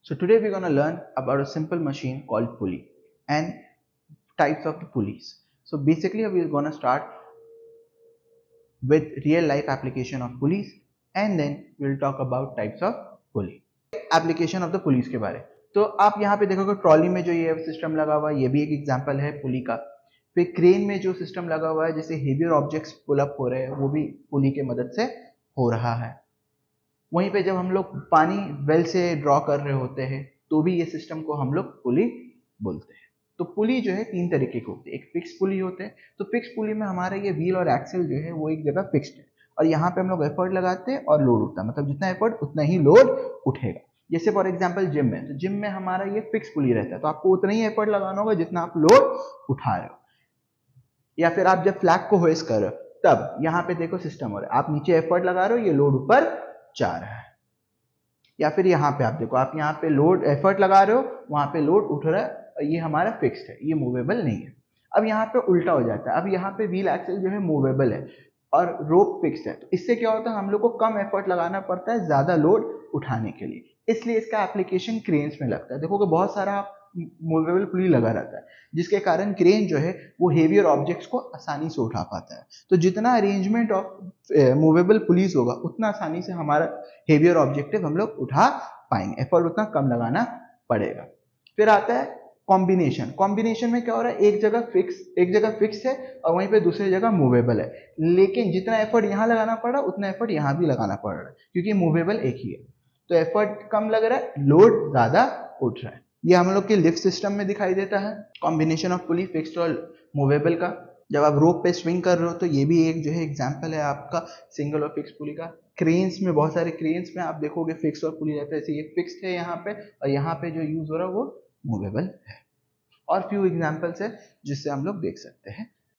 So today we're going to learn about a simple machine called pulley and types of the pulleys. So basically we're going to start with real life application of pulleys and then we'll talk about types of pulley. Application of the pulleys के बारे तो आप यहाँ पे देखोगे trolley में जो ये सिस्टम लगा हुआ है ये भी एक एग्जांपल है पुली का। फिर क्रेन में जो सिस्टम लगा हुआ है जैसे हेवियर ऑब्जेक्ट्स पुल अप हो रहे हैं वो भी पुली के मदद से हो रहा है। वहीं पे जब हम लोग पानी वेल से ड्रॉ कर रहे होते हैं तो भी ये सिस्टम को हम लोग पुली बोलते हैं। तो पुली जो है तीन तरीके के होते हैं, एक फिक्स पुली होते हैं। तो फिक्स पुली में हमारा ये व्हील और एक्सेल जो है वो एक जगह फिक्स्ड है और यहाँ पे हम लोग एफर्ट लगाते हैं और लोड उठता है, मतलब जितना एफर्ट उतना ही लोड उठेगा। जैसे फॉर एग्जाम्पल जिम में, तो जिम में हमारा ये फिक्स पुली रहता है तो आपको उतना ही एफर्ट लगाना होगा जितना आप लोड उठा रहे हो। या फिर आप जब फ्लैग को होइस्ट कर रहे हो तब यहाँ पे देखो सिस्टम हो रहा है, आप नीचे एफर्ट लगा रहे हो, ये लोड ऊपर जा रहा है। या फिर यहाँ पे आप देखो, आप यहाँ पे लोड एफर्ट लगा रहे हो, वहां पे लोड उठ रहा है, ये हमारा फिक्स्ड है, ये मूवेबल नहीं है। अब यहाँ पे उल्टा हो जाता है, अब यहाँ पे व्हील एक्सेल जो है मूवेबल है और रोप फिक्स्ड है। तो इससे क्या होता है, हम लोग को कम एफर्ट लगाना पड़ता है ज्यादा लोड उठाने के लिए, इसलिए इसका एप्लीकेशन क्रेन्स में लगता है। देखोगे बहुत सारा मूवेबल पुली लगा रहता है जिसके कारण क्रेन जो है वो हेवियर ऑब्जेक्ट्स को आसानी से उठा पाता है। तो जितना अरेंजमेंट ऑफ मूवेबल पुलिस होगा उतना आसानी से हमारा हेवियर ऑब्जेक्टिव हम लोग उठा पाएंगे, एफर्ट उतना कम लगाना पड़ेगा। फिर आता है कॉम्बिनेशन। कॉम्बिनेशन में क्या हो रहा है, एक जगह फिक्स है और वहीं पे दूसरी जगह मूवेबल है, लेकिन जितना एफर्ट यहाँ लगाना पड़ रहा है उतना एफर्ट यहाँ भी लगाना पड़ रहा है क्योंकि मूवेबल एक ही है। तो एफर्ट कम लग रहा है, लोड ज्यादा उठ रहा है। ये हम लोग के लिफ्ट सिस्टम में दिखाई देता है, कॉम्बिनेशन ऑफ पुली फिक्स्ड और मूवेबल का। जब आप रोप पे स्विंग कर रहे हो तो ये भी एक जो है एग्जांपल है आपका सिंगल और फिक्स पुली का। क्रेन्स में, बहुत सारे क्रेन्स में आप देखोगे फिक्स और पुली रहता है, जैसे ये फिक्स्ड है यहाँ पे और यहाँ पे जो यूज हो रहा है वो मूवेबल है। और फ्यू एग्जांपल्स है जिससे हम लोग देख सकते हैं।